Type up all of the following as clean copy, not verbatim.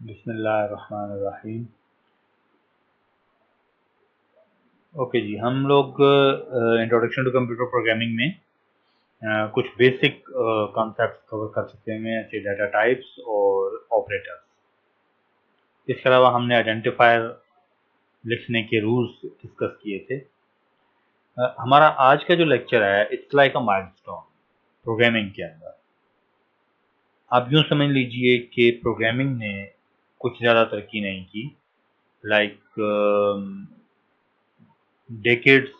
बिस्मिल्लाहिर्रहमानिर्रहीम। ओके जी, हम लोग इंट्रोडक्शन टू कंप्यूटर प्रोग्रामिंग में कुछ बेसिक कॉन्सेप्ट्स कवर कर सकते हैं, जैसे डाटा टाइप्स और ऑपरेटर्स। इसके अलावा हमने आइडेंटिफायर लिखने के रूल्स डिस्कस किए थे। हमारा आज का जो लेक्चर है it's like a milestone programming के अंदर। आप यूँ समझ लीजिए कि प्रोग्रामिंग ने कुछ ज़्यादा तरक्की नहीं की, लाइक डेकेड्स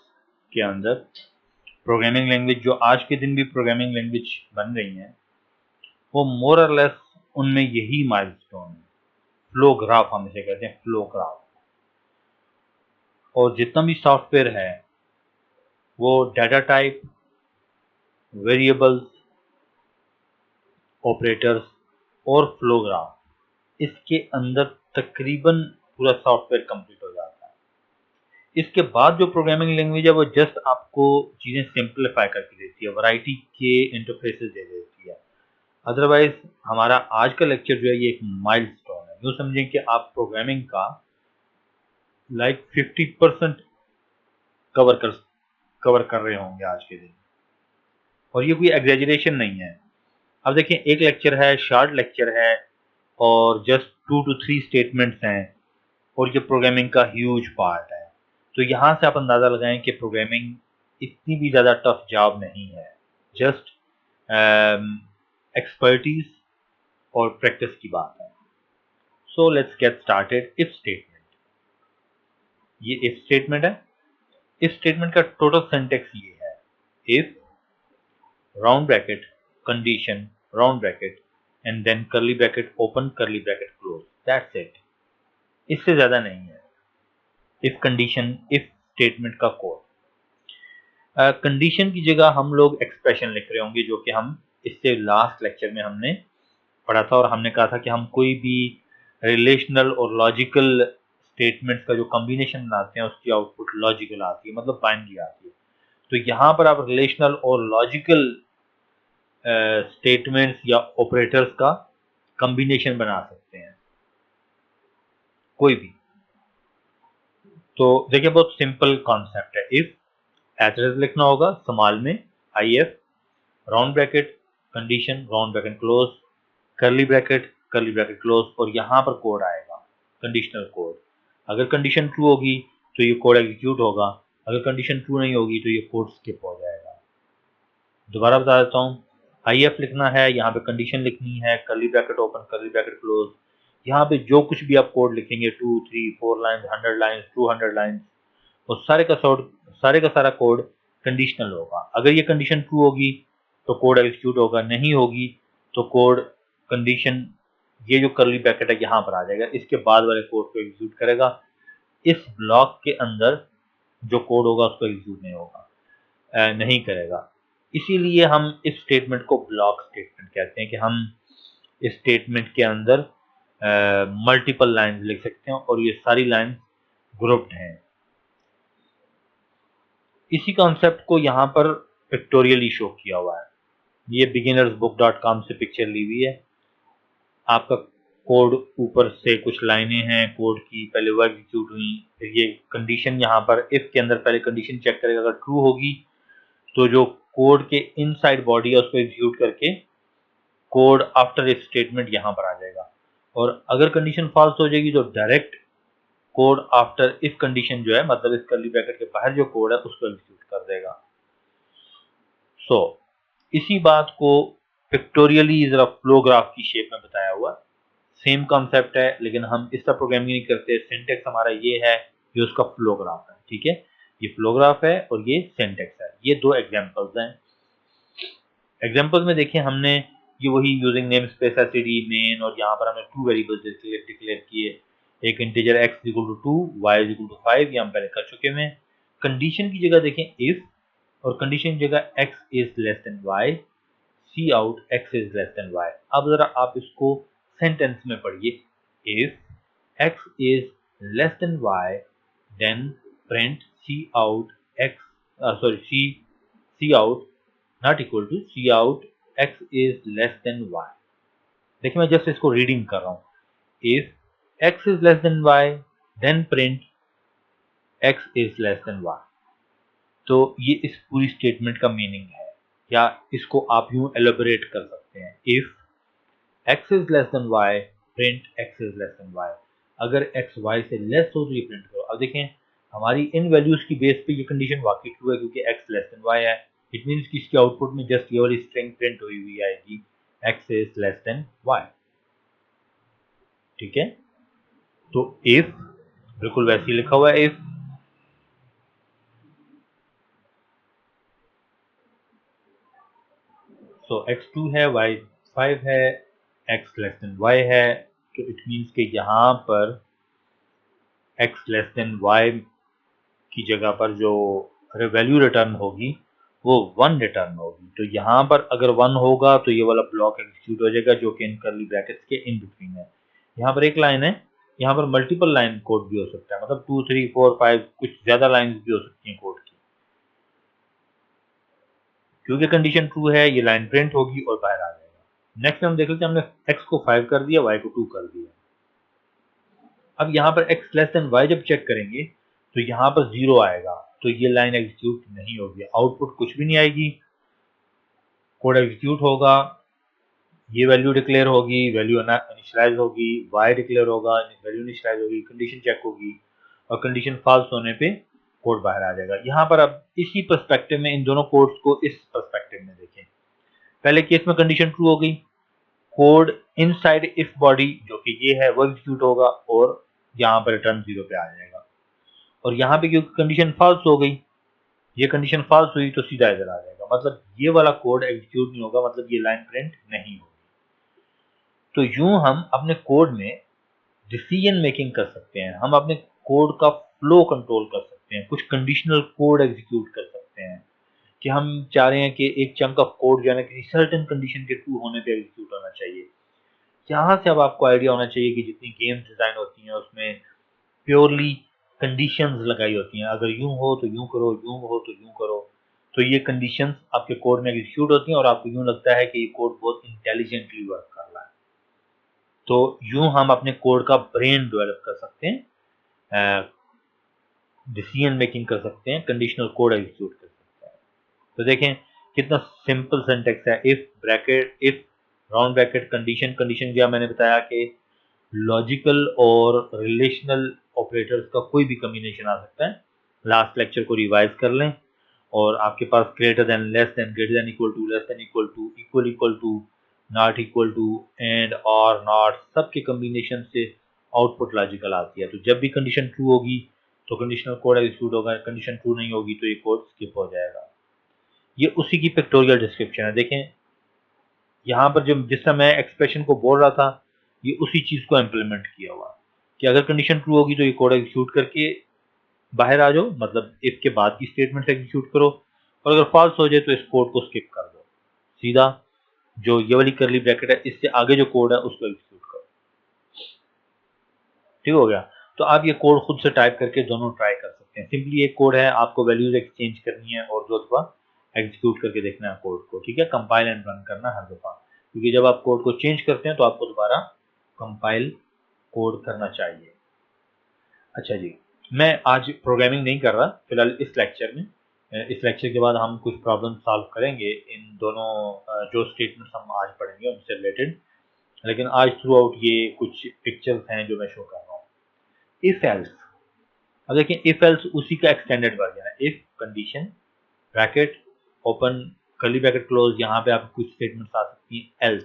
के अंदर प्रोग्रामिंग लैंग्वेज जो आज के दिन भी प्रोग्रामिंग लैंग्वेज बन रही हैं वो मोर और लेस उनमें यही माइलस्टोन है। फ्लो ग्राफ हम इसे कहते हैं, फ्लो ग्राफ। और जितना भी सॉफ्टवेयर है वो डाटा टाइप, वेरिएबल्स, ऑपरेटर्स और फ्लो ग्राफ, इसके अंदर तकरीबन पूरा सॉफ्टवेयर कंप्लीट हो जाता है। इसके बाद जो प्रोग्रामिंग लैंग्वेज है वो जस्ट आपको चीज़ें सिंप्लीफाई करके देती है, वैरायटी के इंटरफेसेस दे देती है। अदरवाइज हमारा आज का लेक्चर जो है ये एक माइलस्टोन है। यूँ समझें कि आप प्रोग्रामिंग का लाइक 50% कवर कर रहे होंगे आज के दिन, और ये कोई एग्जेजरेशन नहीं है। अब देखिए, एक लेक्चर है, शॉर्ट लेक्चर है और जस्ट 2 to 3 स्टेटमेंट्स हैं, और ये प्रोग्रामिंग का ह्यूज पार्ट है। तो यहाँ से आप अंदाज़ा लगाएं कि प्रोग्रामिंग इतनी भी ज़्यादा टफ जॉब नहीं है, जस्ट एक्सपर्टीज और प्रैक्टिस की बात है। So let's get started. If statement, ये इफ स्टेटमेंट है। इफ स्टेटमेंट का टोटल सिंटेक्स ये है: if round bracket condition round bracket and then curly bracket open curly bracket close, that's it. इससे ज्यादा नहीं है इफ कंडीशन, इफ स्टेटमेंट का कोड। कंडीशन की जगह हम लोग एक्सप्रेशन लिख रहे होंगे, जो कि हम इससे लास्ट लेक्चर में हमने पढ़ा था, और हमने कहा था कि हम कोई भी रिलेशनल और लॉजिकल स्टेटमेंट्स का जो कॉम्बिनेशन बनाते हैं उसकी आउटपुट लॉजिकल आती है, मतलब बाइनरी आती है। तो यहाँ पर आप रिलेशनल और लॉजिकल स्टेटमेंट्स या ऑपरेटर्स का कॉम्बिनेशन बना सकते हैं, कोई भी। तो देखिए, बहुत सिंपल कॉन्सेप्ट है। इफ एड्रेस लिखना होगा स्मॉल में, IF, round bracket condition round bracket close, curly bracket close, और यहाँ पर कोड आएगा, कंडीशनल कोड। अगर कंडीशन ट्रू होगी तो ये कोड एग्जीक्यूट होगा, अगर कंडीशन ट्रू नहीं होगी तो ये कोड स्किप हो जाएगा। दोबारा बता देता हूँ, IF लिखना है, यहाँ पे कंडीशन लिखनी है, curly bracket open curly bracket close. यहाँ पे जो कुछ भी आप कोड लिखेंगे, 2, 3, 4 लाइन्स, 100 लाइन्स, 200 लाइन्स, वो सारे का सारा कोड कंडीशनल होगा। अगर ये कंडीशन ट्रू होगी तो कोड एग्जीक्यूट होगा, नहीं होगी तो कोड कंडीशन, ये जो कर्ली ब्रैकेट है यहाँ पर आ जाएगा, इसके बाद वाले कोड को एग्जीक्यूट करेगा। इस ब्लॉक के अंदर जो कोड होगा उसको एग्जीक्यूट नहीं होगा, नहीं करेगा। इसीलिए हम इस स्टेटमेंट को ब्लॉक स्टेटमेंट कहते हैं, कि हम इस स्टेटमेंट के अंदर मल्टीपल लाइंस लिख सकते हैं और ये सारी लाइंस ग्रुप्ड हैं। इसी कॉन्सेप्ट को यहाँ पर पिक्टोरियली शो किया हुआ है। ये beginnersbook.com से पिक्चर ली हुई है। आपका कोड ऊपर से कुछ लाइनें हैं कोड की, पहले वो एग्जीक्यूट हुई, फिर ये कंडीशन यहाँ पर इफ के अंदर पहले कंडीशन चेक करेगा, अगर ट्रू होगी तो जो कोड के इनसाइड बॉडी है उसको एग्जीक्यूट करके कोड आफ्टर इफ स्टेटमेंट यहाँ पर आ जाएगा, और अगर कंडीशन फॉल्स हो जाएगी तो direct code after if condition जो है, मतलब इस कर्ली ब्रैकेट के बाहर जो कोड है उसको एग्जीक्यूट कर देगा। सो इसी बात को पिक्टोरियली जरा फ्लो ग्राफ की शेप में बताया हुआ। सेम कॉन्सेप्ट है, लेकिन हम इस तरह प्रोग्रामिंग नहीं करते। सिंटेक्स हमारा ये है, ये उसका फ्लो ग्राफ है, ठीक है। ये फ्लो ग्राफ है और ये सिंटेक्स है। ये दो एग्जांपल्स हैं। एग्जांपल्स में देखिए, हमने ये वही using name space std main, और यहाँ पर हमने 2 वेरिएबल्स डिक्लेयर किए, एक integer x equal to 2, y equal to 5, ये हम पहले कर चुके हैं। कंडीशन की जगह देखें इफ, और कंडीशन की जगह x is less than y, C out x is less than y। अब जरा आप इसको सेंटेंस में पढ़िए, if x is less than y then print C out C out not equal to C out x is less than y। देखिए, मैं just इसको reading कर रहा हूँ। इफ x is less than y, then print x is less than y। तो ये इस पूरी स्टेटमेंट का मीनिंग है, या इसको आप यूं एलोबरेट कर सकते हैं, if x is less than y, print x is less than y। अगर x y से लेस हो तो ये प्रिंट करो। अब देखें हमारी इन वैल्यूज की बेस पे ये कंडीशन वाकई ट्रू है, क्योंकि x लेस देन y है। इट मींस कि इसके आउटपुट में जस्ट ये वाली स्ट्रिंग प्रिंट हुई हुई आएगी, x is less than y। ठीक है, तो इफ बिल्कुल वैसे ही लिखा हुआ है, इफ सो x2 है, y5 है, x लेस देन y है, तो इट मींस कि यहाँ पर x लेस देन y की जगह पर जो वैल्यू रिटर्न होगी वो 1 रिटर्न होगी। तो यहाँ पर अगर 1 होगा तो ये वाला ब्लॉक एग्जीक्यूट हो जाएगा, जो कि इन कर्ली ब्रैकेट्स के इन बिटवीन है। यहाँ पर एक लाइन है, यहाँ पर मल्टीपल लाइन कोड भी हो सकता है, मतलब 2 3 4 5 कुछ ज्यादा लाइंस भी हो सकती हैं कोड की। क्योंकि कंडीशन ट्रू है, ये लाइन प्रिंट होगी और बाहर आ जाएगा। नेक्स्ट हम देख लेते हैं, हमने x को 5 कर दिया, y को 2 कर दिया। अब यहाँ पर x लेस देन y जब चेक करेंगे तो यहाँ पर 0 आएगा, तो ये लाइन एग्जीक्यूट नहीं होगी, आउटपुट कुछ भी नहीं आएगी। कोड एग्जीक्यूट होगा, ये वैल्यू डिक्लेयर होगी, वैल्यू इनिशियलाइज होगी, y डिक्लेयर होगा, वैल्यू इनिशियलाइज होगी, कंडीशन चेक होगी, और कंडीशन फॉल्स होने पे कोड बाहर आ जाएगा। यहाँ पर अब इसी पर्सपेक्टिव में इन दोनों कोड्स को इस पर्सपेक्टिव में देखें। पहले केस में कंडीशन ट्रू हो गई, कोड इनसाइड इफ बॉडी जो कि ये है वो एग्जीक्यूट होगा और यहाँ पर रिटर्न 0 पे आ जाएगा। और यहाँ पे क्योंकि कंडीशन फॉल्स हो गई, ये कंडीशन फॉल्स हुई तो सीधा इधर आ जाएगा, मतलब ये वाला कोड एग्जीक्यूट नहीं होगा, मतलब ये लाइन प्रिंट नहीं होगी। तो यूं हम अपने कोड में डिसीजन मेकिंग कर सकते हैं, हम अपने कोड का फ्लो कंट्रोल कर सकते हैं, कुछ कंडीशनल कोड एग्जीक्यूट कर सकते हैं कि हम चाह रहे हैं कि एक चंक ऑफ कोड जो है ना किसी सर्टेन कंडीशन के ट्रू होने पे एग्जीक्यूट होना चाहिए। यहाँ से अब आपको आइडिया होना चाहिए कि जितनी गेम्स डिजाइन होती हैं उसमें प्योरली कंडीशंस लगाई होती हैं, अगर यूं हो तो यूं करो, यूं हो तो यूं करो, तो ये कंडीशंस आपके कोड में एग्जीक्यूट होती हैं और आपको यूं लगता है कि ये कोड बहुत इंटेलिजेंटली वर्क कर रहा है। तो यूं हम अपने कोड का ब्रेन डेवलप कर सकते हैं, डिसीजन मेकिंग कर सकते हैं, कंडीशनल कोड एग्जीक्यूट कर सकते हैं। तो देखें कितना सिंपल सिंटैक्स है, if bracket, if round bracket condition, condition क्या मैंने बताया कि लॉजिकल और रिलेशनल ऑपरेटर्स का कोई भी कॉम्बिनेशन आ सकता है। लास्ट लेक्चर को रिवाइज कर लें और आपके पास greater than, less than, greater than equal to, less than equal to, equal to, not equal to, and, or, not, सबके कॉम्बिनेशन से आउटपुट लॉजिकल आती है। तो जब भी कंडीशन ट्रू होगी तो कंडीशनल कोड एग्जीक्यूट होगा, कंडीशन ट्रू नहीं होगी तो ये कोड स्किप हो जाएगा। ये उसी की पिक्टोरियल डिस्क्रिप्शन है। देखें यहाँ पर जब जिस समय मैं एक्सप्रेशन को बोल रहा था, ये उसी चीज को इम्प्लीमेंट किया हुआ कि अगर कंडीशन ट्रू होगी तो ये कोड एग्जीक्यूट करके बाहर आ जाओ, मतलब इफ के बाद की स्टेटमेंट एग्जीक्यूट करो, और अगर फॉल्स हो जाए तो इस कोड को स्किप कर दो, सीधा जो ये वाली करली ब्रैकेट है इससे आगे जो कोड है उसको एग्जीक्यूट करो। ठीक हो गया। तो आप ये कोड खुद से टाइप करके दोनों ट्राई कर सकते हैं। सिंपली एक कोड है, आपको वैल्यूज एक्सचेंज करनी है और दो दफा एग्जीक्यूट करके देखना है कोड को। ठीक है, कंपाइल एंड रन करना हर दफा, क्योंकि जब आप कोड को चेंज करते हैं तो आपको दोबारा कंपाइल कोड करना चाहिए। अच्छा जी, मैं आज प्रोग्रामिंग नहीं कर रहा फिलहाल इस लेक्चर में। इस लेक्चर के बाद हम कुछ प्रॉब्लम सॉल्व करेंगे इन दोनों जो स्टेटमेंट्स हम आज पढ़ेंगे उनसे रिलेटेड, लेकिन आज थ्रू आउट ये कुछ पिक्चर्स हैं जो मैं शो कर रहा हूँ। इफ एल्स, अब देखिए इफ एल्स उसी का एक्सटेंडेड वर्जन है। If condition bracket open curly bracket close, यहाँ पे आपको कुछ स्टेटमेंट्स आ सकती हैं। एल्स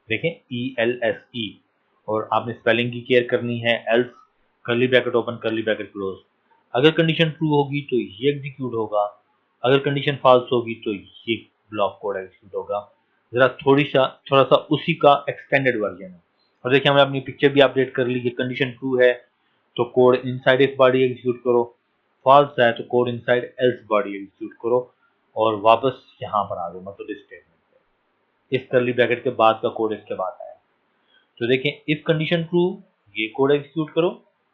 देखें, ELSE, और आपने स्पेलिंग की केयर करनी है। Else curly bracket open curly bracket close, अगर कंडीशन ट्रू होगी तो ये एग्जीक्यूट होगा, अगर कंडीशन फॉल्स होगी तो ये ब्लॉक कोड एग्जीक्यूट होगा। जरा थोड़ा सा उसी का एक्सटेंडेड वर्जन है। और देखिए हमने अपनी पिक्चर भी अपडेट कर ली कि कंडीशन ट्रू है तो code inside if body execute करो, फॉल्स है तो code inside else body execute करो और वापस यहाँ पर आ जाओ, मतलब इस स्टेटमेंट पे। इस कर्ली ब्रैकेट के बाद का कोड इसके बाद आया। तो देखें इफ कंडीशन ट्रू ये कोड एग्जीक्यूट करो,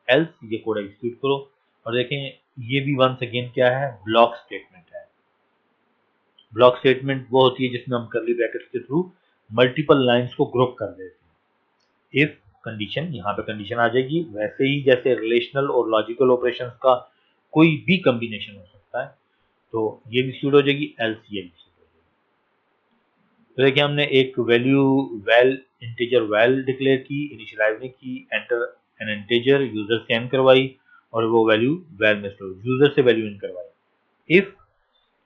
एल्स ये कोड एग्जीक्यूट करो, और देखें ये भी वंस अगेन क्या है, ब्लॉक स्टेटमेंट है। ब्लॉक स्टेटमेंट वो होती है जिसमें हम कर्ली ब्रैकेट्स के थ्रू मल्टीपल लाइंस को ग्रुप कर देते हैं। इफ कंडीशन, यहाँ पे कंडीशन आ जाएगी। वैसे ही जैसे रिलेशनल और लॉजिकल ऑपरेशंस का कोई भी कॉम्बिनेशन हो सकता है, तो ये भी सूट हो जाएगी, एल्स ये भी सूट हो जाएगी। तो देखिए हमने एक value val integer val declare की, इनिशियलाइज नहीं की, एंटर एन इंटीजर यूजर से एन करवाई और वो वैल्यू वैल में स्टोर, यूजर से वैल्यू इन करवाई। If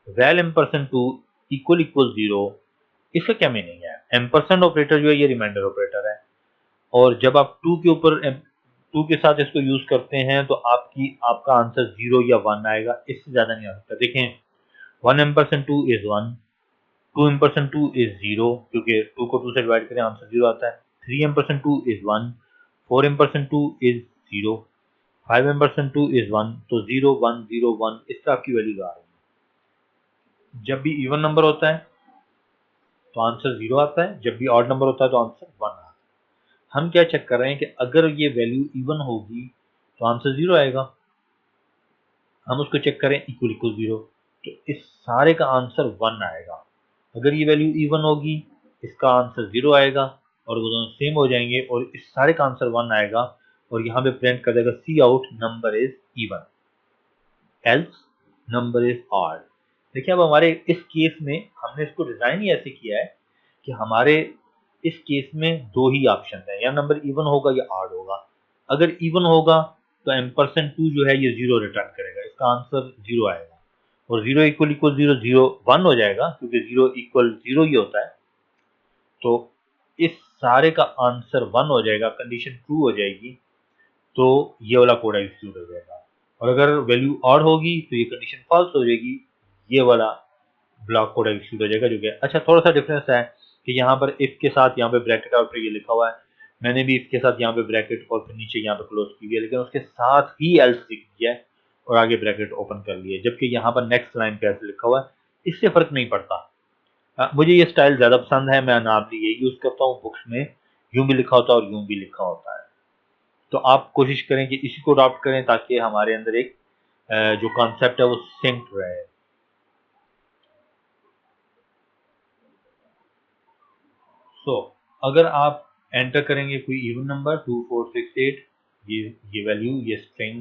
val ampersand 2 equal equal 0, इसका क्या मीनिंग है? एम्परसेंड ऑपरेटर जो है ये रिमाइंडर ऑपरेटर है, और जब आप 2 के ऊपर 2 के साथ इसको यूज करते हैं तो आपका आंसर 0 या 1 आएगा, इससे ज्यादा नहीं आ सकता। देखें 1 एम्परसेंड 2 इज 1, 2 एम्परसेंड 2 इज 0, क्योंकि 2 को 2 से डिवाइड करें आंसर 0 आता है। 3 ampersand 2 is 1, 4 ampersand 2 is 0, 5 ampersand 2 is 1, तो 0 1 0 1 इस तरह आपकी वैल्यूज आ रही है। जब भी इवन नंबर होता है तो आंसर 0 आता है, जब भी ऑड नंबर होता है तो आंसर 1 आता है। हम क्या चेक कर रहे हैं कि अगर ये वैल्यू इवन होगी तो आंसर 0 आएगा, हम उसको चेक करें इक्वल इक्वल 0, तो इस सारे का आंसर 1 आएगा। अगर ये वैल्यू इवन होगी इसका आंसर 0 आएगा, और वो दोनों सेम हो जाएंगे और इस सारे का आंसर 1 आएगा, और यहाँ पे प्रिंट कर देगा C out number is even else number is odd. देखिए अब हमारे इस केस में हमने इसको डिजाइन ही ऐसे किया है कि हमारे इस केस में दो ही ऑप्शन है, या नंबर इवन होगा या ऑड होगा। अगर इवन होगा तो एम्परसेंड 2 जो है ये 0 रिटर्न करेगा, इसका आंसर 0 आएगा, और 0 इक्वल इक्वल 0 0 1 हो जाएगा, क्योंकि 0 इक्वल 0 ही होता है, तो इस सारे का आंसर 1 हो जाएगा, कंडीशन ट्रू हो जाएगी, तो ये वाला कोड एग्जीक्यूट हो जाएगा। और अगर वैल्यू ऑड होगी तो ये कंडीशन फॉल्स हो जाएगी, ये वाला ब्लॉक कोड एग्जीक्यूट हो जाएगा। जो कि अच्छा थोड़ा सा डिफरेंस है कि यहाँ पर इफ के साथ यहाँ पे ब्रैकेट और फिर ये लिखा हुआ है, मैंने भी इफ के साथ यहाँ पे ब्रैकेट और फिर नीचे यहाँ पे क्लोज की है, लेकिन उसके साथ ही एल्स लिख दिया है और आगे ब्रैकेट ओपन कर लिया है, जबकि यहाँ पर नेक्स्ट लाइन पे ऐसे लिखा हुआ है। इससे फर्क नहीं पड़ता। मुझे ये स्टाइल ज्यादा पसंद है, मैं नॉर्मली ये यूज करता हूँ। बुक्स में यूं भी लिखा होता है और यूं भी लिखा होता है, तो आप कोशिश करें कि इसी को अडॉप्ट करें ताकि हमारे अंदर एक जो कॉन्सेप्ट है वो सिंक रहे। अगर आप एंटर करेंगे कोई इवन नंबर 2468, ये वैल्यू ये स्ट्रिंग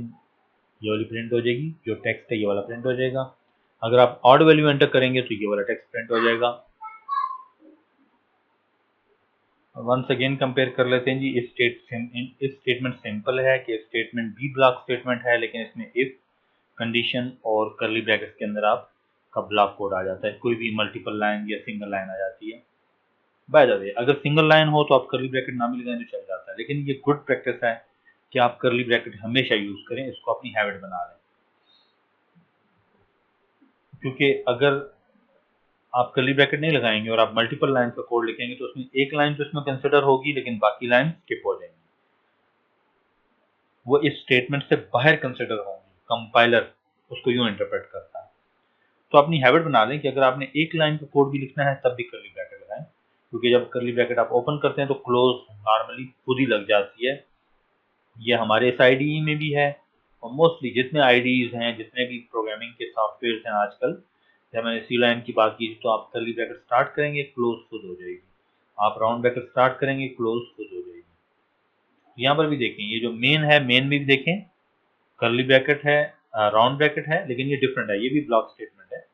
ये वाली प्रिंट हो जाएगी, जो टेक्स्ट है ये वाला प्रिंट हो जाएगा। अगर आप ऑड वैल्यू एंटर करेंगे तो ये वाला टेक्स्ट प्रिंट हो जाएगा। वंस अगेन कंपेयर कर लेते हैं जी। इस स्टेटमेंट सिंपल है कि स्टेटमेंट भी ब्लॉक स्टेटमेंट है, लेकिन इसमें इफ कंडीशन और करली ब्रैकेट्स के अंदर आपका ब्लॉक कोड आ जाता है। कोई भी मल्टीपल लाइन या सिंगल लाइन आ जाती है। बाय द वे अगर सिंगल लाइन हो तो आप करली ब्रैकेट ना भी लगाएं तो चल जाता है, लेकिन ये गुड प्रैक्टिस है कि आप करली ब्रैकेट हमेशा यूज करें, इसको अपनी हैबिट बना लें। क्योंकि अगर आप करली ब्रैकेट नहीं लगाएंगे और आप मल्टीपल लाइन का कोड लिखेंगे तो उसमें एक लाइन तो इसमें कंसिडर होगी, लेकिन बाकी लाइन स्किप हो जाएंगी, वो इस स्टेटमेंट से बाहर कंसिडर होंगी। कंपाइलर उसको यूं इंटरप्रेट करता है। तो अपनी हैबिट बना लें कि अगर आपने एक लाइन का कोड भी लिखना है तब भी करली ब्रैकेट लगाएं, क्योंकि जब करली ब्रैकेट आप ओपन करते हैं तो क्लोज नॉर्मली खुद ही लग जाती है। ये हमारे इस आईडीई में भी है, और मोस्टली जितने आईडीईज हैं, जितने भी प्रोग्रामिंग के सॉफ्टवेयर हैं आजकल, जब मैंने सी लाइन की बात की तो आप करली ब्रैकेट स्टार्ट करेंगे क्लोज खुद हो जाएगी, आप राउंड ब्रैकेट स्टार्ट करेंगे क्लोज खुद हो जाएगी। यहाँ पर भी देखें, ये जो मेन है, मेन में भी देखें करली ब्रैकेट है, राउंड ब्रैकेट है, लेकिन ये डिफरेंट है, ये भी ब्लॉक स्टेटमेंट है,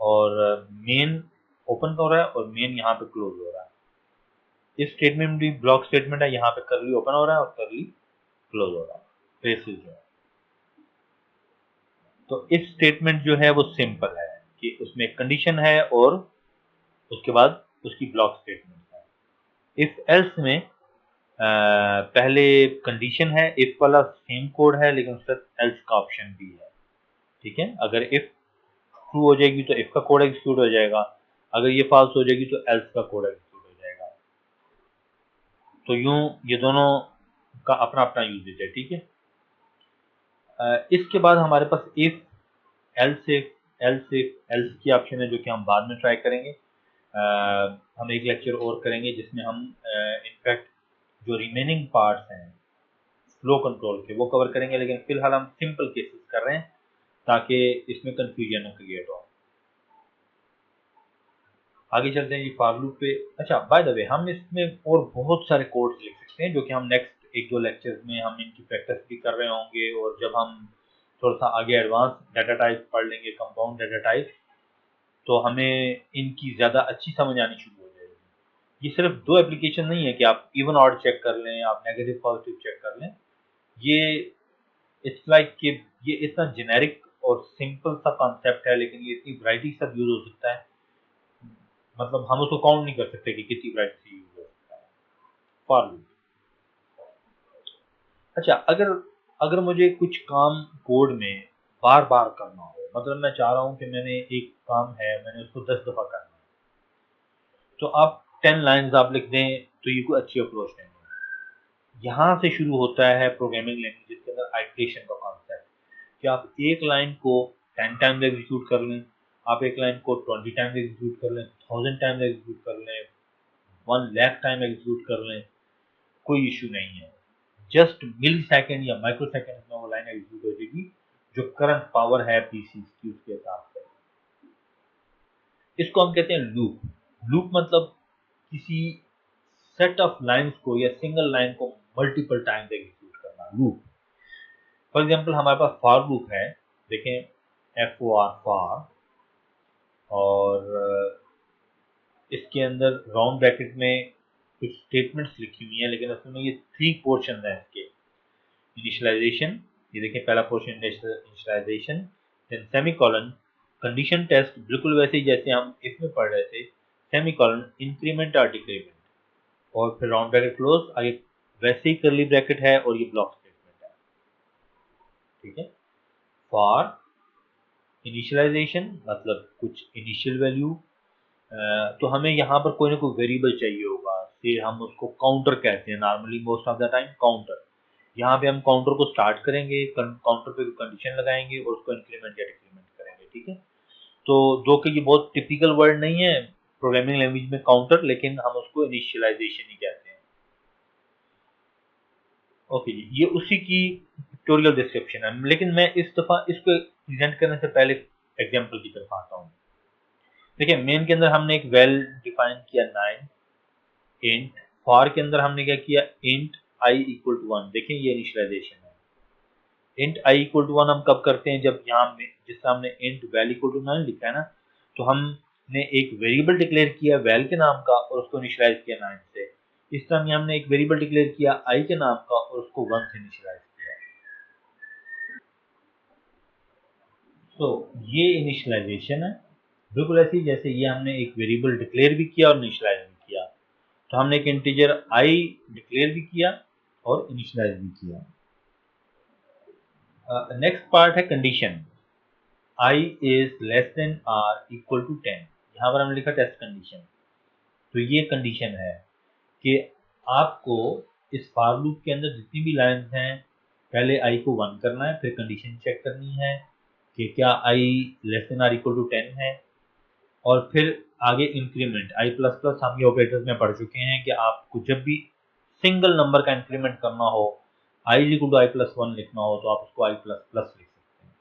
और मेन ओपन हो रहा है और मेन यहाँ पे क्लोज हो रहा है। इस स्टेटमेंट में भी ब्लॉक स्टेटमेंट है, यहाँ पे करली ओपन हो रहा है और करली क्लोज हो रहा है, ब्रेसेस जो है। तो इस स्टेटमेंट जो है वो सिंपल है कि उसमें एक कंडीशन है और उसके बाद उसकी ब्लॉक स्टेटमेंट है। इफ एल्स में पहले कंडीशन है, इफ वाला सेम कोड है, लेकिन उसका एल्स का ऑप्शन भी है। ठीक है, अगर इफ ट्रू हो जाएगी तो इफ का कोड एग्जीक्यूट हो जाएगा, अगर ये फॉल्स हो जाएगी तो एल्स का कोड एग्जीक्यूट हो जाएगा। तो यूं ये दोनों का अपना अपना यूजेज है। ठीक है, इसके बाद हमारे पास इफ एल्स की ऑप्शन है, जो कि हम बाद में ट्राई करेंगे। हम एक लेक्चर और करेंगे जिसमें हम इनफैक्ट जो रिमेनिंग पार्ट्स हैं फ्लो कंट्रोल के वो कवर करेंगे, लेकिन फिलहाल हम सिंपल केसेस कर रहे हैं ताकि इसमें कंफ्यूजन न क्रिएट हो। आगे चलते हैं जी फॉर लूप पे। अच्छा बाय द वे हम इसमें और बहुत सारे कोड्स लिख सकते हैं जो कि हम नेक्स्ट एक दो लेक्चर्स में हम इनकी प्रैक्टिस भी कर रहे होंगे, और जब हम थोड़ा सा आगे एडवांस डाटा टाइप पढ़ लेंगे, कंपाउंड डाटा टाइप, तो हमें इनकी ज़्यादा अच्छी समझ आनी शुरू हो जाएगी। ये सिर्फ दो एप्लीकेशन नहीं है कि आप इवन ऑड चेक कर लें, आप नेगेटिव पॉजिटिव चेक कर लें। ये इट्स लाइक कि ये इतना जेनेरिक और सिंपल सा कॉन्सेप्ट है, लेकिन ये इतनी वैरायटी सब यूज हो सकता है, मतलब हम उसको काउंट नहीं कर सकते कि कितनी वैरायटी से यूज हो सकता है फॉर लूप। अच्छा अगर अगर मुझे कुछ काम कोड में बार बार करना हो, मतलब मैं चाह रहा हूँ कि मैंने एक काम है मैंने उसको 10 दफा करना है, तो आप 10 लाइन्स आप लिख दें तो ये कोई अच्छी अप्रोच नहीं है। यहाँ से शुरू होता है प्रोग्रामिंग लैंग्वेज जिसके अंदर आइटरेशन का कॉन्सेप्ट, कि आप एक लाइन को 10 टाइम्स एग्जीक्यूट कर लें, आप एक लाइन को 20 टाइम्स एग्जीक्यूट कर लें, 1000 टाइम्स एग्जीक्यूट कर लें, 1 लाख टाइम एग्जीक्यूट कर लें, कोई इशू नहीं है। जस्ट मिली सेकेंड या माइक्रो सेकेंड में वो लाइन एग्जीक्यूट हो जाएगी जो करंट पावर है पीसी की उसके हिसाब से। इसको हम कहते हैं लूप। लूप मतलब किसी सेट ऑफ लाइंस को या सिंगल लाइन को मल्टीपल टाइम्स एग्जीक्यूट करना, लूप। फॉर एग्जांपल हमारे पास फॉर लूप है, देखें FOR फॉर, और इसके अंदर राउंड ब्रैकेट में कुछ स्टेटमेंट्स लिखी हुई हैं, लेकिन उसमें ये 3 पोर्शन हैं इसके। इनिशियलाइजेशन, ये देखिए पहला portion initialisation, then semicolon, condition test बिल्कुल वैसे ही जैसे हम इसमें पढ़ रहे थे, सेमीकोलन, इंक्रीमेंट और डिक्रीमेंट, और फिर राउंड ब्रैकेट क्लोज, आगे वैसे ही कर्ली ब्रैकेट है और ये ब्लॉक स्टेटमेंट है। ठीक है, फॉर इनिशियलाइजेशन मतलब कुछ इनिशियल वैल्यू, तो हमें यहाँ पर कोई ना कोई वेरिएबल चाहिए होगा, फिर हम उसको काउंटर कहते हैं normally, most of the time counter. यहाँ पे हम काउंटर को स्टार्ट करेंगे, काउंटर पे कंडीशन लगाएंगे और उसको इंक्रीमेंट या डिक्रीमेंट करेंगे। ठीक है, तो दो के ये बहुत टिपिकल वर्ड नहीं है प्रोग्रामिंग लैंग्वेज में काउंटर, लेकिन हम उसको इनिशियलाइजेशन ही कहते हैं। ओके जी, ये उसी की पिक्टोरियल डिस्क्रिप्शन है, लेकिन मैं इस दफा इसको प्रेजेंट करने से पहले एग्जाम्पल की तरफ आता हूँ। देखिए मेन के अंदर हमने एक वेल डिफाइन किया 9 इंट, फॉर के अंदर हमने क्या किया इंट आई इक्वल टू 1। देखिए ये इनिशियलाइजेशन है। इंट आई इक्वल टू 1 हम कब करते हैं, जब यहाँ में जिससे हमने इंट वैल इक्वल टू 9 लिखा है ना, तो हमने एक वेरिएबल डिक्लेयर किया वैल के नाम का और उसको इनिशियलाइज किया 9 से। इस तरह हमने एक वेरिएबल डिक्लेयर किया आई के नाम का और उसको 1 से इनिशियलाइज किया। तो ये इनिशियलाइजेशन है, बिल्कुल ऐसी जैसे ये हमने एक वेरिएबल डिक्लेयर भी किया और इनिशियलाइज भी किया। तो हमने एक इंटीजर आई डिक्लेयर भी किया और इनिशियलाइज भी किया। नेक्स्ट पार्ट है condition, I is less than or equal to 10। यहाँ पर हमने लिखा टेस्ट कंडीशन, तो ये कंडीशन है कि आपको इस फॉर लूप के अंदर जितनी भी लाइन्स हैं पहले आई को 1 करना है, फिर कंडीशन चेक करनी है कि क्या I less than or equal to 10 है, और फिर आगे इंक्रीमेंट आई प्लस प्लस हम ये ऑपरेटर्स में पढ़ चुके हैं कि आपको जब भी सिंगल नंबर का इंक्रीमेंट करना हो, I equal to I plus 1 लिखना हो तो आप उसको आई प्लस प्लस लिख सकते हैं।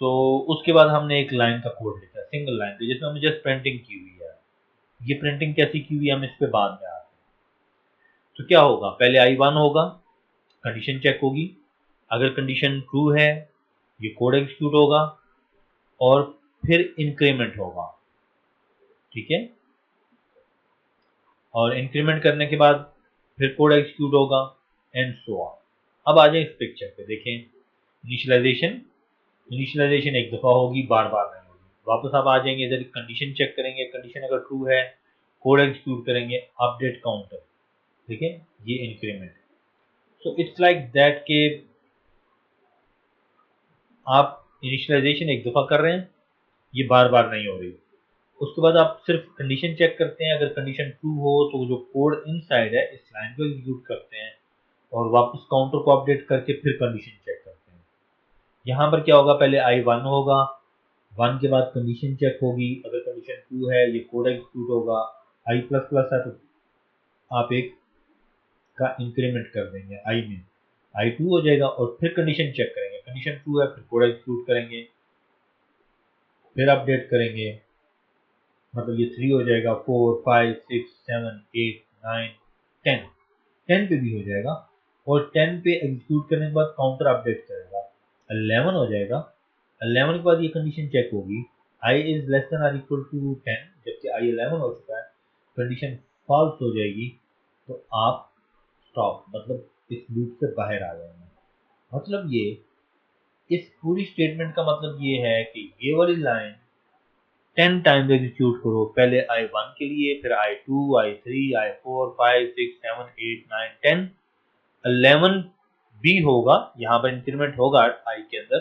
तो उसके बाद हमने एक लाइन का कोड लिखा, सिंगल लाइन, जिसमें हमने जस्ट प्रिंटिंग की हुई है। ये प्रिंटिंग कैसी की हुई है हम इस पे बाद में आते हैं। तो क्या होगा, पहले आई 1 होगा, कंडीशन चेक होगी, अगर कंडीशन ट्रू है ये कोड एग्जीक्यूट होगा और फिर इंक्रीमेंट होगा। ठीक है, और इंक्रीमेंट करने के बाद फिर कोड एग्जीक्यूट होगा एंड सो ऑन। अब आ जाए इस पिक्चर पे, देखें इनिशियलाइजेशन, इनिशियलाइजेशन एक दफा होगी, बार बार नहीं होगी। वापस आप आ जाएंगे इधर, कंडीशन चेक करेंगे, कंडीशन अगर ट्रू है कोड एग्जीक्यूट करेंगे, अपडेट काउंटर। ठीक है, ये increment. So it's like that के आप इनिशियलाइजेशन एक दफा कर रहे हैं, ये बार बार नहीं हो रही। उसके बाद आप सिर्फ कंडीशन चेक करते हैं, अगर कंडीशन ट्रू हो तो जो कोड इनसाइड है इस लाइन को एग्जीक्यूट करते हैं और वापस काउंटर को अपडेट करके फिर कंडीशन चेक करते हैं। यहाँ पर क्या होगा, पहले आई 1 होगा, 1 के बाद कंडीशन चेक होगी, अगर कंडीशन ट्रू है ये कोड एग्जीक्यूट होगा, आई प्लस प्लस है तो आप एक का इंक्रीमेंट कर देंगे आई में, आई 2 हो जाएगा और फिर कंडीशन चेक करेंगे, कंडीशन ट्रू है फिर कोड एग्जीक्यूट करेंगे, फिर अपडेट करेंगे, मतलब ये 3 हो जाएगा, 4 5 6 7 8 9 10, 10 पे भी हो जाएगा, और 10 पे एग्जीक्यूट करने के बाद काउंटर अपडेट करेगा, 11 हो जाएगा। 11 के बाद ये कंडीशन चेक होगी, i is less than or equal to 10, जबकि i 11 हो चुका है, कंडीशन फॉल्स हो जाएगी, तो आप स्टॉप मतलब इस लूप से बाहर आ जाएंगे। मतलब ये इस पूरी स्टेटमेंट का मतलब ये है कि ये वाली लाइन 10 टाइम्स एग्जीक्यूट करो, पहले i1 के लिए, फिर i2 i3 i4 5 6 7 8 9 10, 11 भी होगा, यहाँ पर इंक्रीमेंट होगा i के अंदर,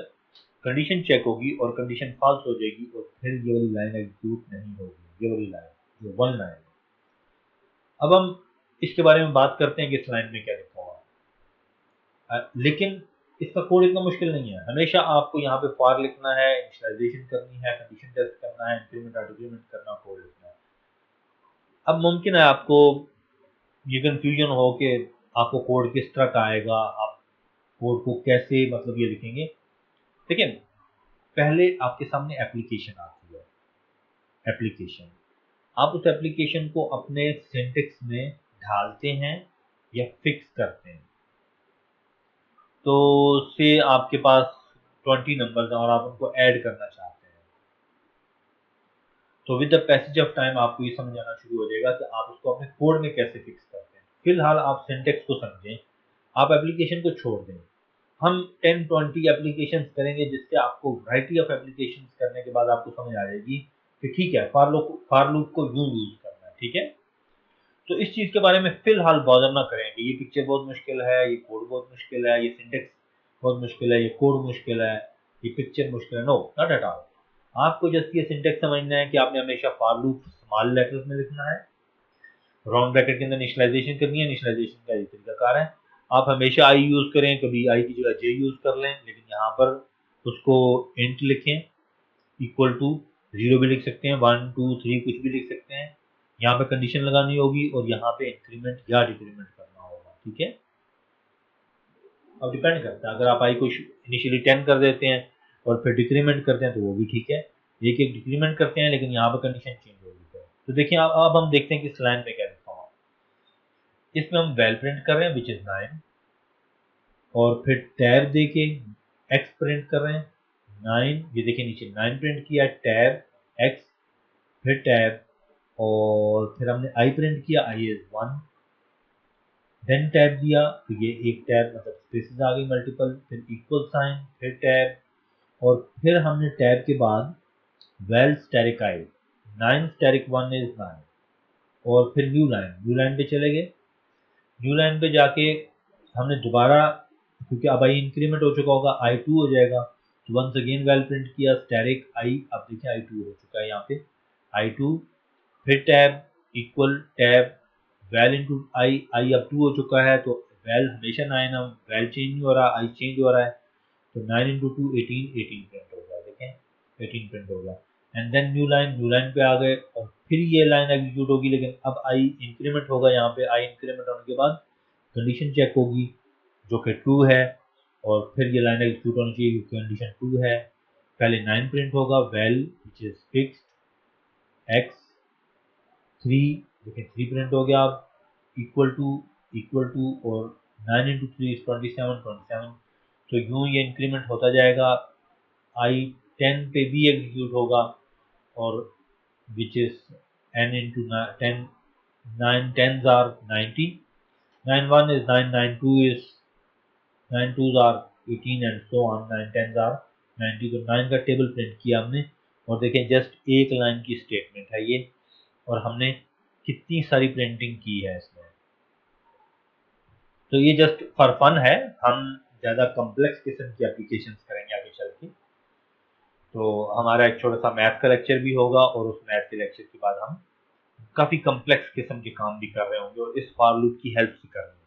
कंडीशन चेक होगी और कंडीशन फॉल्स हो जाएगी, और फिर ये वाली लाइन एग्जीक्यूट नहीं होगी, ये वाली लाइन जो 1 लाइन। अब हम इसके बारे में बात करते हैं कि इस लाइन में क्या लिखा हुआ है। लेकिन इसका कोड इतना मुश्किल नहीं है, हमेशा आपको यहाँ पे फॉर लिखना है, इनिशियलाइजेशन करनी है, कंडीशन टेस्ट करना है, इंक्रीमेंट और डिक्रीमेंट करना, कोड लिखना है। अब मुमकिन है आपको ये कंफ्यूजन हो कि आपको कोड किस तरह का आएगा, आप कोड को कैसे मतलब ये लिखेंगे। लेकिन पहले आपके सामने एप्लीकेशन आती है, एप्लीकेशन, आप उस एप्लीकेशन को अपने सिंटेक्स में ढालते हैं या फिक्स करते हैं। तो से आपके पास 20 नंबर्स हैं और आप उनको ऐड करना चाहते हैं, तो with the passage of time आपको ये समझ आना शुरू हो जाएगा कि आप उसको अपने कोड में कैसे फिक्स करते हैं। फिलहाल आप सिंटेक्स को समझें, आप एप्लीकेशन को छोड़ दें। हम 10-20 एप्लीकेशन करेंगे, जिससे आपको वैरायटी ऑफ एप्लीकेशन करने के बाद आपको समझ आ जाएगी कि ठीक है, फॉर लूप को यूं यूज करना है, ठीक है। तो इस चीज के बारे में फिलहाल बॉदर ना करें कि ये पिक्चर बहुत मुश्किल है, ये कोड बहुत मुश्किल है, ये सिंटेक्स बहुत मुश्किल है, ये कोड मुश्किल है, ये पिक्चर मुश्किल है। No, not at all. आपको जस्ट ये सिंटेक्स समझना है कि आपने हमेशा फॉर लूप स्मॉल लेटर्स में लिखना है, राउंड ब्रैकेट के अंदर इनिशियलाइजेशन करनी है, इनिशियलाइजेशन का ये तरीकाकार है। आप हमेशा आई यूज करें, कभी आई की जगह जे यूज कर लें, लेकिन यहाँ पर उसको इंट लिखें, इक्वल टू 0 भी लिख सकते हैं, 1 2 3 कुछ भी लिख सकते हैं। यहाँ पे कंडीशन लगानी होगी और यहाँ पे इंक्रीमेंट या डिक्रीमेंट करना होगा, ठीक है। अब डिपेंड करता है, अगर आप आई को इनिशियली 10 कर देते हैं और फिर डिक्रीमेंट करते हैं तो वो भी ठीक है, एक एक डिक्रीमेंट करते हैं, लेकिन यहाँ पर कंडीशन चेंज होगी। तो देखिए अब हम देखते हैं कि इस लाइन पे क्या लिखा हुआ। इसमें हम वैल प्रिंट कर रहे हैं विच इज 9, और फिर टैब देके एक्स प्रिंट कर रहे हैं 9, ये देखिए नीचे 9 प्रिंट किया, टैब एक्स, फिर टैब, और फिर हमने आई प्रिंट किया, आई इज 1, देन टैब दिया तो ये एक टैब मतलब स्पेसेस आ गई मल्टीपल, फिर इक्वल साइन, फिर टैब, और फिर हमने टैब के बाद well static I 9 static 1 is 9, और फिर न्यू लाइन पे चले गए। न्यू लाइन पे जाके हमने दोबारा, क्योंकि अब आई इंक्रीमेंट हो चुका होगा, आई 2 हो जाएगा, तो वंस अगेन वेल प्रिंट किया स्टैटिक आई, अब देखिए आई 2 हो चुका है यहाँ पे, आई 2, फिर tab equal tab val into I, I अब 2 हो चुका है, तो वैल हमेशा 9 है, वैल चेंज नहीं हो रहा, आई चेंज हो रहा है, तो 9 इंटू 2 18, 18 प्रिंट हो गया, देखें 18 प्रिंट हो गया। एंड देन न्यू लाइन पे आ गए, और फिर ये लाइन एग्जीक्यूट होगी, लेकिन अब आई इंक्रीमेंट होगा, यहाँ पे आई इंक्रीमेंट होने के बाद कंडीशन चेक होगी जो कि ट्रू है, और फिर ये लाइन एग्जीक्यूट होनी चाहिए क्योंकि कंडीशन ट्रू है। पहले 9 प्रिंट होगा, well which is fixed x 3, देखिए 3 प्रिंट हो गया, अब इक्वल टू, और 9 इंटू 3 इज 27, 27, तो यूं ये इंक्रीमेंट होता जाएगा, आई 10 पे भी एग्जीक्यूट होगा, और which is n into 10, 9 10s are 90, 9 1 is 9, 9 2 is 9 2s are 18 and so on, 9 10s are 90, तो 9 का टेबल प्रिंट किया हमने, और देखें जस्ट एक लाइन की स्टेटमेंट है ये, और हमने कितनी सारी प्रिंटिंग की है इसमें। तो ये जस्ट फॉर फन है, हम ज़्यादा कॉम्प्लेक्स किस्म की एप्लीकेशंस करेंगे आगे चल के। तो हमारा एक छोटा सा मैथ का लेक्चर भी होगा, और उस मैथ के लेक्चर के बाद हम काफ़ी कॉम्प्लेक्स किस्म के काम भी कर रहे होंगे, और इस फॉर लूप की हेल्प से कर रहे होंगे।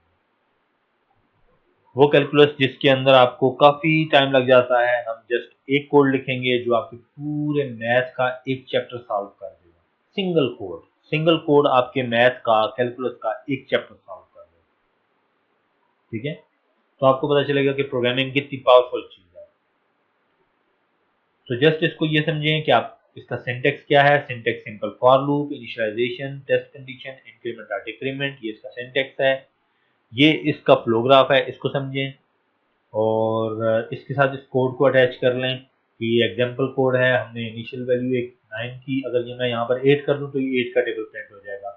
वो कैलकुलस जिसके अंदर आपको काफ़ी टाइम लग जाता है, हम जस्ट एक कोड लिखेंगे जो आपके पूरे मैथ का एक चैप्टर सॉल्व कर देगा। सिंगल कोड आपके मैथ का, कैलकुलस का एक चैप्टर सॉल्व कर देगा, ठीक है। तो आपको पता चलेगा कि प्रोग्रामिंग कितनी पावरफुल चीज़ है। तो जस्ट इसको ये समझें कि आप इसका सिंटेक्स क्या है, syntax simple for loop, initialisation, test condition, increment और डिक्रीमेंट, ये इसका सिंटेक्स है। ये इसका फ्लो ग्राफ है, इसको समझें और इसके साथ इस कोड को अटैच कर लें कि ये एग्जाम्पल कोड है। हमने इनिशियल वैल्यू एक 9 की, अगर ये मैं यहाँ पर 8 कर दूँ तो ये 8 का टेबल प्रिंट हो जाएगा,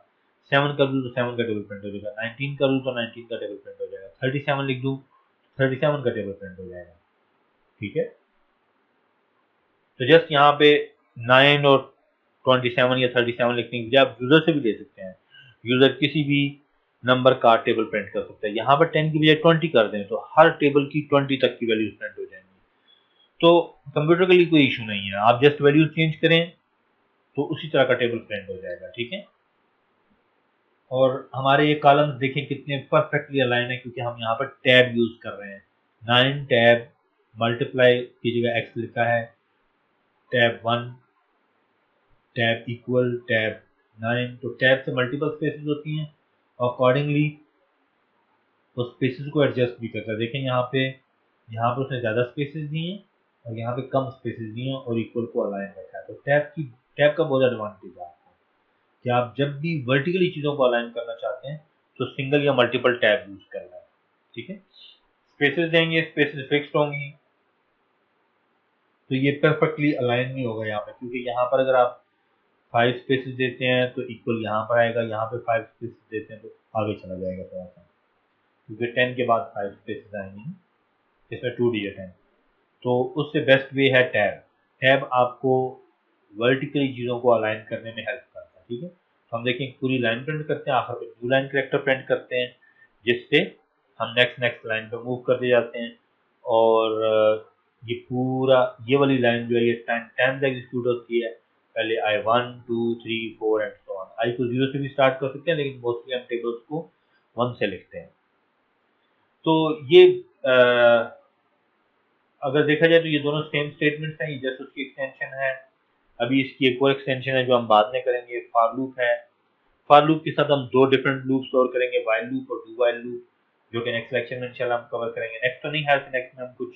7 कर दूँ तो 7 का टेबल प्रिंट हो जाएगा, 19 कर दूँ तो 19 का टेबल प्रिंट हो जाएगा, 37 लिख दूँ 37 का टेबल प्रिंट हो जाएगा। ठीक है, तो जस्ट यहाँ पे 9 और 27 या 37 लिखने की बजाय आप यूजर से भी ले सकते हैं। यूजर किसी भी नंबर का टेबल प्रिंट कर सकता है। यहाँ पर 10 की बजाय 20 कर दें तो हर टेबल की 20 तक की वैल्यूज प्रिंट हो जाएंगी। तो कंप्यूटर के लिए कोई इशू नहीं है, आप जस्ट वैल्यूज चेंज करें तो उसी तरह का टेबल प्रिंट हो जाएगा। ठीक है, और हमारे ये कॉलम्स देखें कितने परफेक्टली अलाइन है, क्योंकि हम यहाँ पर टैब यूज कर रहे हैं। 9 टैब मल्टीप्लाई की जगह x लिखा है, टैब 1 टैब इक्वल टैब 9, तो टैब से मल्टीपल स्पेसेस होती हैं, अकॉर्डिंगली तो स्पेसेस को एडजस्ट भी करता है। देखें यहाँ पर उसने ज़्यादा स्पेसेस दिए हैं और यहाँ पे कम स्पेसेस दिए हैं और इक्वल को अलाइन रखा है। तो टैब का बहुत एडवांटेज है आपको कि आप जब भी वर्टिकली चीज़ों को अलाइन करना चाहते हैं तो सिंगल या मल्टीपल टैब यूज करना है। ठीक है, स्पेसेस देंगे, स्पेसेस फिक्स्ड होंगी, तो ये परफेक्टली अलाइन नहीं होगा यहाँ पे, क्योंकि यहाँ पर अगर आप 5 स्पेसेस देते हैं तो इक्वल यहाँ पर आएगा, यहाँ पे 5 स्पेसेस देते हैं तो आगे चला जाएगा थोड़ा सा, क्योंकि 10 के बाद 5 स्पेसेस आएंगे, इसमें 2 डिजिट हैं। तो उससे बेस्ट वे है टैब। टैब आपको वर्टिकली चीज़ों को अलाइन करने में हेल्प करता है। ठीक है, तो हम देखें पूरी लाइन प्रिंट करते हैं, आखिर में न्यू लाइन कैरेक्टर प्रिंट करते हैं, जिससे हम नेक्स्ट लाइन पे मूव करते जाते हैं। और ये पूरा ये वाली लाइन जो है ये 10 टाइम्स एग्जीक्यूट होती है। पहले I 1 2 3 4 and so on. I को 0 से भी स्टार्ट कर सकते हैं, लेकिन मोस्टली हम टेबल्स को 1 से लिखते हैं। तो ये अगर देखा जाए तो ये दोनों सेम स्टेटमेंट्स हैं, ये जस्ट उसकी एक्सटेंशन है। अभी इसकी एक और एक्सटेंशन है जो हम बाद में करेंगे, फॉर लूप है। फॉर लूप के साथ हम 2 डिफरेंट लूप स्टोर करेंगे, व्हाइल लूप और डू व्हाइल लूप, जो कि नेक्स्ट लेक्चर में इंशाल्लाह हम कवर करेंगे। नेक्स्ट तो नहीं है, नेक्स्ट में हम कुछ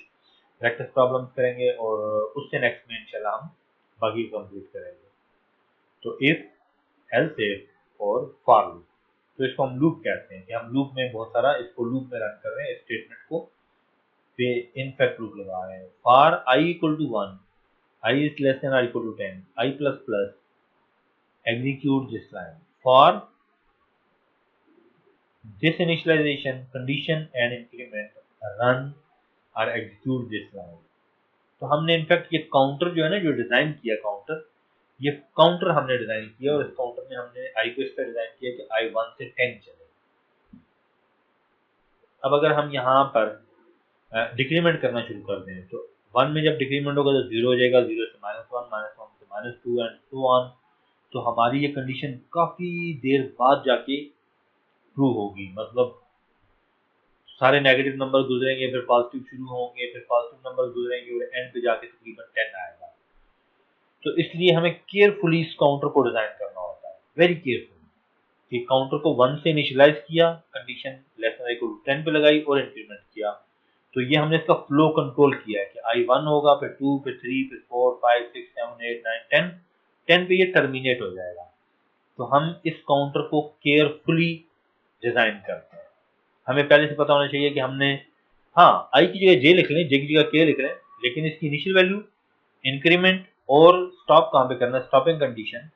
प्रैक्टिस प्रॉब्लम्स करेंगे और उससे नेक्स्ट में इंशाल्लाह हम बाकी कंप्लीट करेंगे। तो इफ, एल्स इफ और फॉर लूप, तो इसको हम लूप कहते हैं कि हम लूप में बहुत सारा इसको लूप में रन कर रहे हैं, स्टेटमेंट को पे इनफैक्ट लूप लगा रहे हैं। For I equal to 1, I is less than or equal to 10, I plus plus, execute this line. For this initialization, condition and increment, run or execute this line. तो हमने in fact ये counter जो है ना, जो डिजाइन किया counter, ये counter हमने डिजाइन किया और इस काउंटर में हमने I को इस तरह डिजाइन किया कि I 1 से 10 चले। अब अगर हम यहाँ पर डिक्रीमेंट करना शुरू कर दें तो 1 में जब डिक्रीमेंट होगा तो 0 हो जाएगा, 0 से -1, -1 से -2 एंड सो ऑन। तो हमारी ये कंडीशन काफ़ी देर बाद जाके ट्रू होगी, मतलब सारे नेगेटिव नंबर गुजरेंगे, फिर पॉजिटिव शुरू होंगे, फिर पॉजिटिव नंबर गुजरेंगे और एंड पे जाके तकरीबन 10 आएगा। तो इसलिए हमें केयरफुली इस काउंटर को डिज़ाइन करना होता है, वेरी केयरफुली, कि काउंटर को 1 से इनिशियलाइज किया, condition less than equal to 10 पे लगाई और इंक्रीमेंट किया। तो ये हमने इसका फ्लो कंट्रोल किया है कि I 1 होगा, फिर 2, फिर 3, फिर 4, 5, 6, 7, 8, 9, 10, 10 पे ये टर्मिनेट हो जाएगा। तो हम इस काउंटर को केयरफुली डिजाइन करते हैं। हमें पहले से पता होना चाहिए कि हमने, हाँ, I की जगह J लिख लें, J की जगह K लिख लें, लेकिन इसकी इनिशियल वैल्यू, इंक्रीमेंट और स्टॉप कहाँ पे करना है, स्टॉपिंग कंडीशन,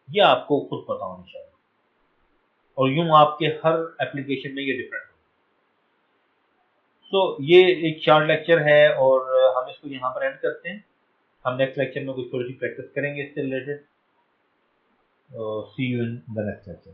ये आपको खुद पता होनी चाहिए। और यूं आपके हर एप्लीकेशन में ये डिफरेंट है। तो ये एक शॉर्ट लेक्चर है और हम इसको यहाँ पर एंड करते हैं। हम नेक्स्ट लेक्चर में कुछ थोड़ी सी प्रैक्टिस करेंगे इससे related. See you in the next lecture.